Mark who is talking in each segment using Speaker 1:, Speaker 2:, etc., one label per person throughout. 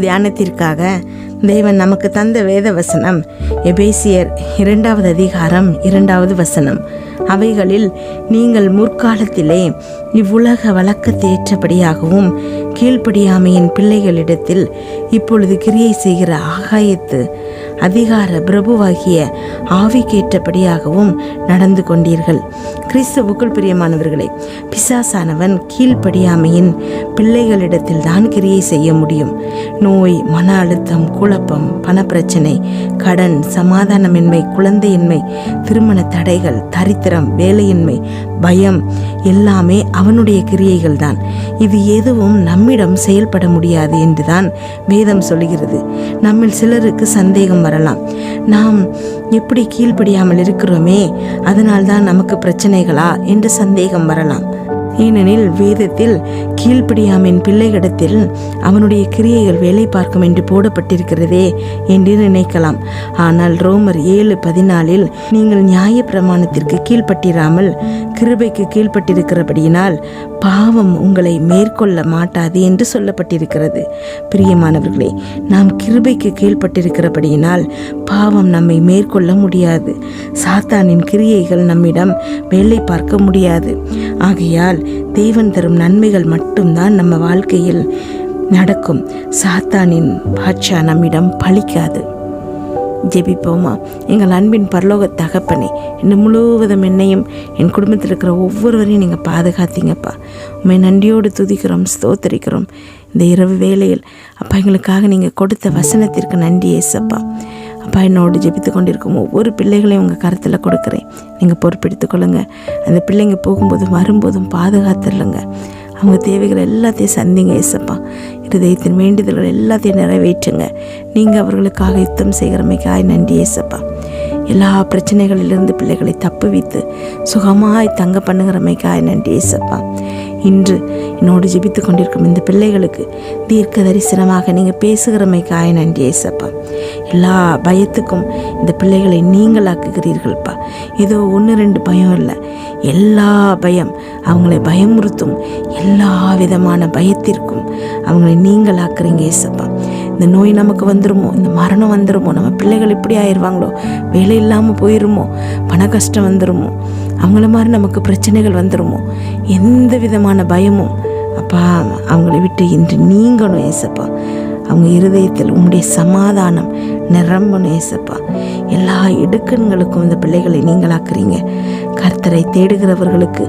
Speaker 1: தியானத்திற்காக தேவன் நமக்கு தந்த வேத வசனம் எபேசியர் 2வது அதிகாரம் 2வது வசனம். அவைகளில் நீங்கள் முற்காலத்திலே இவ்வுலக வழக்கத்தேற்றபடியாகவும் கீழ்ப்படியாமையின் பிள்ளைகளிடத்தில் இப்பொழுது கிரியை செய்கிற ஆகாயத்து அதிகார பிரபுவாகிய ஆவிக்கேற்றபடியாகவும் நடந்து கொண்டீர்கள். கிறிஸ்துவுக்குள் பிரியமானவர்களே, பிசாசானவன் கீழ்ப்படியாமையின் பிள்ளைகளிடத்தில் தான் கிரியை செய்ய முடியும். நோய், மன அழுத்தம், குழப்பம், பணப்பிரச்சனை, கடன், சமாதானமின்மை, குழந்தையின்மை, திருமண தடைகள், தரித்திரம், வேலையின்மை, பயம் எல்லாமே அவனுடைய கிரியைகள் தான். இது எதுவும் நம்மிடம் செயல்பட முடியாது என்றுதான் வேதம் சொல்லுகிறது. நம்மில் சிலருக்கு சந்தேகம் வரலாம், நாம் எப்படி கீழ்ப்படியாமல் இருக்கிறோமே, அதனால்தான் நமக்கு பிரச்சனைகளா என்று சந்தேகம் வரலாம். ஏனெனில் வேதத்தில் கீழ்ப்படியாமையின் பிள்ளைகளிடத்தில் அவனுடைய கிரியைகள் வேலை பார்க்கும் என்று போடப்பட்டிருக்கிறதே என்று நினைக்கலாம். ஆனால் ரோமர் 7:14 நீங்கள் நியாய பிரமாணத்திற்கு கீழ்ப்பட்டிராமல் கிருபைக்கு கீழ்ப்பட்டிருக்கிறபடியினால் பாவம் உங்களை மேற்கொள்ள மாட்டாது என்று சொல்லப்பட்டிருக்கிறது. பிரியமானவர்களே, நாம் கிருபைக்கு கீழ்ப்பட்டிருக்கிறபடியினால் பாவம் நம்மை மேற்கொள்ள முடியாது. சாத்தானின் கிரியைகள் நம்மிடம் வேலை பார்க்க முடியாது. ஆகையால் தேவன் தரும் நன்மைகள் மட்டும்தான் நம்ம வாழ்க்கையில் நடக்கும். சாத்தானின் பாட்சா நம்மிடம் பலிக்காது. ஜெபிப்போமா? எங்கள் அன்பின் பரலோக தகப்பனே, இந்த முழுவதும் என்னையும் என் குடும்பத்தில் இருக்கிற ஒவ்வொருவரையும் நீங்கள் பாதுகாத்தீங்கப்பா. உண்மை நன்றியோடு துதிக்கிறோம், ஸ்தோத்தரிக்கிறோம். இந்த இரவு வேளையில் அப்பா எங்களுக்காக நீங்கள் கொடுத்த வசனத்திற்கு நன்றி ஏசப்பா. அப்பா, என்னோடு ஜெபித்து கொண்டிருக்கும் ஒவ்வொரு பிள்ளைகளையும் உங்கள் கருத்தில் கொடுக்குறேன். நீங்கள் பொறுப்பெடுத்துக் கொள்ளுங்க. அந்த பிள்ளைங்க போகும்போதும் வரும்போதும் பாதுகாத்துருங்க. அவங்க தேவைகள் எல்லாத்தையும் சந்திங்க ஏசப்பா. இருதயத்தின் வேண்டுதல்கள் எல்லாத்தையும் நிறைவேற்றுங்க. நீங்கள் அவர்களுக்காக யுத்தம் செய்கிறமைக்காய் நன்றி ஏசப்பா. எல்லா பிரச்சனைகளிலிருந்து பிள்ளைகளை தப்புவித்து சுகமாய் தங்க பண்ணுகிறமைக்காய் நன்றி ஏசப்பா. இன்று என்னோடு ஜெபித்து கொண்டிருக்கும் இந்த பிள்ளைகளுக்கு தீர்க்க தரிசனமாக நீங்கள் பேசுகிறமைக்காய் நன்றி ஏசப்பா. எல்லா பயத்துக்கும் இந்த பிள்ளைகளை நீங்களாக்குகிறீர்கள்ப்பா. ஏதோ 1-2 பயம் இல்லை, எல்லா பயம் அவங்களை பயமுறுத்தும் எல்லா விதமான பயத்திற்கும் அவங்களை நீங்களாக்குறீங்க ஏசப்பா. இந்த நோய் நமக்கு வந்துருமோ, இந்த மரணம் வந்துருமோ, நம்ம பிள்ளைகள் இப்படி ஆயிடுவாங்களோ, வேலை இல்லாமல் போயிருமோ, பண கஷ்டம் வந்துருமோ, அவங்கள மாதிரி நமக்கு பிரச்சனைகள் வந்துருமோ, எந்த விதமான பயமும் அப்பா அவங்கள விட்டு இன்று நீங்கணும் ஏசப்பா. அவங்க இருதயத்தில் உங்களுடைய சமாதானம் நிரம்பணும் ஏசப்பா. எல்லா இடுக்கண்களுக்கும் இந்த பிள்ளைகளை நீங்களாக்குறீங்க. கர்த்தரை தேடுகிறவர்களுக்கு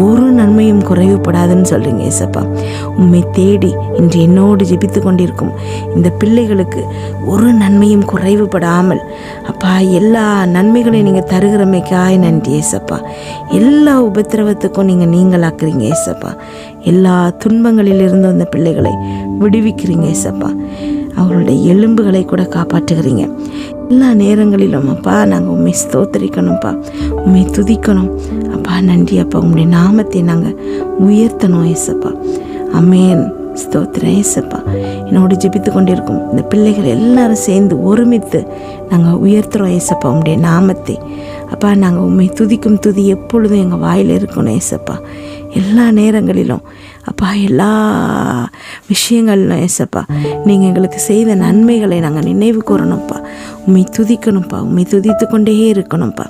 Speaker 1: ஒரு நன்மையும் குறைவுபடாதுன்னு சொல்கிறீங்க ஏசப்பா. உண்மை தேடி இன்று என்னோடு ஜெபித்து கொண்டிருக்கும் இந்த பிள்ளைகளுக்கு ஒரு நன்மையும் குறைவுபடாமல் அப்பா எல்லா நன்மைகளையும் நீங்கள் தருகிறமைக்காய் நன்றி ஏசப்பா. எல்லா உபத்திரவத்துக்கும் நீங்களாக்குறீங்க ஏசப்பா. எல்லா துன்பங்களிலிருந்து அந்த பிள்ளைகளை விடுவிக்கிறீங்க ஏசப்பா. அவர்களுடைய எலும்புகளை கூட காப்பாற்றுகிறீங்க. எல்லா நேரங்களிலும் அப்பா நாங்கள் உண்மை ஸ்தோத்தரிக்கணும்ப்பா, உண்மை துதிக்கணும் அப்பா. நன்றி அப்பா. உங்களுடைய நாமத்தை நாங்கள் உயர்த்தணும் ஏசப்பா. அமேன். ஸ்தோத்திரம் ஏசப்பா. என்னோடு ஜெபித்து கொண்டிருக்கும் இந்த பிள்ளைகள் எல்லாரும் சேர்ந்து ஒருமித்து நாங்கள் உயர்த்துகிறோம் ஏசப்பா உங்களுடைய நாமத்தை. அப்பா, நாங்கள் உண்மை துதிக்கும் துதி எப்பொழுதும் எங்கள் வாயில் இருக்கணும் ஏசப்பா. எல்லா நேரங்களிலும் அப்பா, எல்லா விஷயங்கள்லாம் ஏசப்பா நீங்கள் எங்களுக்கு செய்த நன்மைகளை நாங்கள் நினைவு கூறணும்ப்பா. உண்மை துதிக்கணும்ப்பா, உண்மை துதித்து கொண்டே இருக்கணும்ப்பா.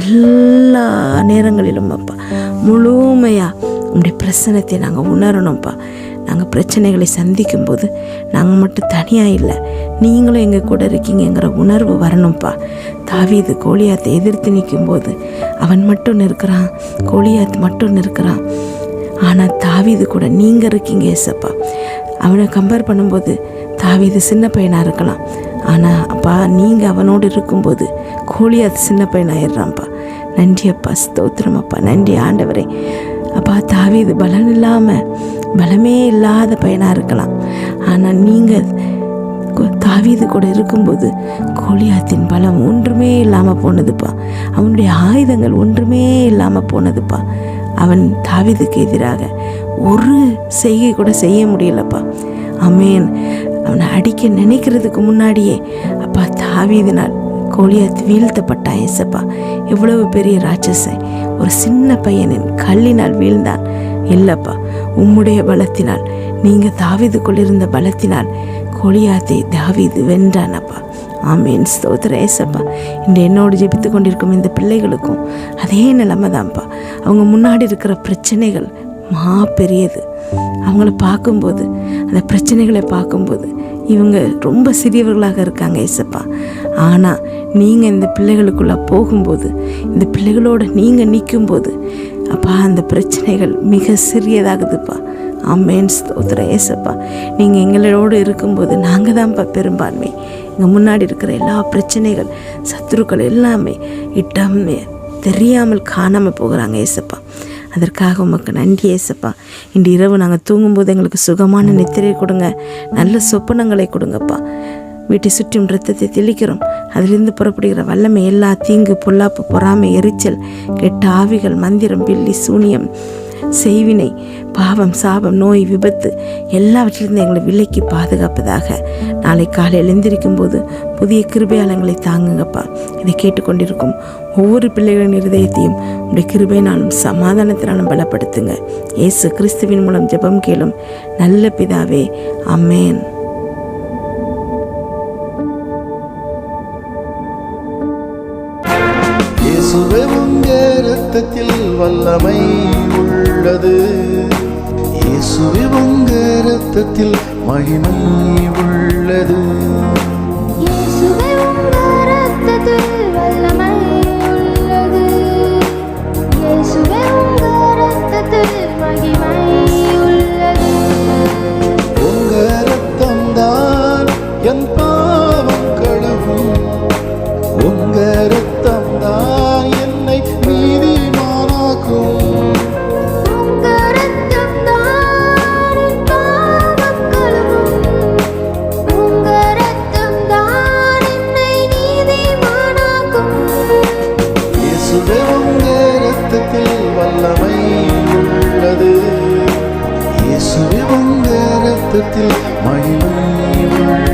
Speaker 1: எல்லா நேரங்களிலும் அப்பா முழுமையாக உங்களுடைய பிரசன்னத்தை நாங்கள் உணரணும்ப்பா. நாங்கள் பிரச்சனைகளை சந்திக்கும்போது நாங்கள் மட்டும் தனியாக இல்லை, நீங்களும் எங்கள் கூட இருக்கீங்கிற உணர்வு வரணும்ப்பா. தாவீது கோலியாத்தை எதிர்த்து நிற்கும்போது அவன் மட்டும் நிற்கிறான், கோலியாத் மட்டும் நிற்கிறான். ஆனால் தாவீது கூட நீங்கள் இருக்கீங்க ஏசப்பா. அவனை கம்பேர் பண்ணும்போது தாவீது சின்ன பையனாக இருக்கலாம், ஆனால் அப்பா நீங்கள் அவனோடு இருக்கும்போது கோலியாத் சின்ன பையனாயிடுறான்ப்பா. நன்றி அப்பா, ஸ்தோத்திரம் அப்பா. நன்றி ஆண்டவரே. அப்பா, தாவீது பலன் இல்லாமல் பலமே இல்லாத பையனாக இருக்கலாம், ஆனால் நீங்கள் தாவீது கூட இருக்கும்போது கோலியாத்தின் பலம் ஒன்றுமே இல்லாமல் போனதுப்பா. அவனுடைய ஆயுதங்கள் ஒன்றுமே இல்லாமல் போனதுப்பா. அவன் தாவீதுக்கு எதிராக ஒரு செய்கை கூட செய்ய முடியலப்பா. அமேன். அவனை அடிக்க நினைக்கிறதுக்கு முன்னாடியே அப்பா தாவீதினால் கோலியாத் வீழ்த்தப்பட்டான் ஏசப்பா. எவ்வளவு பெரிய ராட்சசன் ஒரு சின்ன பையனின் கல்லினால் வீழ்ந்தான். இல்லப்பா, உம்முடைய பலத்தினால், நீங்கள் தாவீதுக்குள் இருந்த பலத்தினால் கோலியாத்தை தாவீது வென்றானப்பா. ஆமீன், ஸ்தோத்திரம் ஏசப்பா. இன்று என்னோடு ஜெபித்து கொண்டிருக்கும் இந்த பிள்ளைகளுக்கும் அதே நிலைமை தான்ப்பா. அவங்க முன்னாடி இருக்கிற பிரச்சனைகள் பெரியது. அவங்கள பார்க்கும்போது, அந்த பிரச்சனைகளை பார்க்கும்போது இவங்க ரொம்ப சிறியவர்களாக இருக்காங்க ஏசப்பா. ஆனால் நீங்கள் இந்த பிள்ளைகளுக்குள்ளே போகும்போது, இந்த பிள்ளைகளோடு நீங்கள் நிற்கும்போது அப்பா, அந்த பிரச்சனைகள் மிக சிறியதாகுதுப்பா. ஆமேன், ஸ்தோத்திரம் ஏசப்பா. நீங்கள் எங்களோடு இருக்கும்போது நாங்கள் தான்ப்பா பெரும்பான்மை. எங்கள் முன்னாடி இருக்கிற எல்லா பிரச்சனைகள், சத்துருக்கள் எல்லாமே இட்டமே தெரியாமல் காணாமல் போகிறாங்க ஏசப்பா. அதற்காக உமக்கு நன்றி ஏசப்பா. இன்று இரவு நாங்கள் தூங்கும்போது எங்களுக்கு சுகமான நித்திரை கொடுங்க, நல்ல சொப்பனங்களை கொடுங்கப்பா. வீட்டை சுற்றும் இரத்தத்தை தெளிக்கிறோம். அதிலிருந்து புறப்படுகிற வல்லமை எல்லா தீங்கு, பொல்லாப்பு, பொறாமை, எரிச்சல், கெட்ட ஆவிகள், மந்திரம், பில்லி, சூனியம், செய்வினை, பாவம், சாபம், நோய், விபத்து எல்லாவற்றிலிருந்து எங்களை விலைக்கு பாதுகாப்பதாக. நாளை காலையில் எழுந்திருக்கும் போது புதிய கிருபையாளங்களை தாங்குங்கப்பா. இதை கேட்டுக்கொண்டிருக்கும் ஒவ்வொரு பிள்ளைகளின் இருதயத்தையும் உடைய கிருபையினாலும் சமாதானத்தினாலும் பலப்படுத்துங்க. இயேசு கிறிஸ்துவின் மூலம் ஜெபம் கேளும் நல்ல பிதாவே, ஆமென்.
Speaker 2: இயேசுவே உங்க இரத்தத்தில் வல்லமை உள்ளது. இயேசுவே உங்க இரத்தத்தில் மகிமை உள்ளது.
Speaker 3: இயேசுவே உங்க இரத்தத்தில் வல்லமை உள்ளது. இயேசுவே உங்க இரத்தத்தில் மகிமை உள்ளது.
Speaker 2: உங்க இரத்தம்தான் என் பாவம் கழுவும். உங்க இரத்தம்தான் என்னை நீதிமானாக்கும்.
Speaker 3: உங்க இரத்தம்தான் என் பாவம் கழுவும். உங்க இரத்தம்தான் என்னை நீதிமானாக்கும்.
Speaker 2: இயேசுவே உங்க இரத்தத்தில் வல்லமை உள்ளது. இயேசுவே உங்க இரத்தத்தில் மகிமை உள்ளது.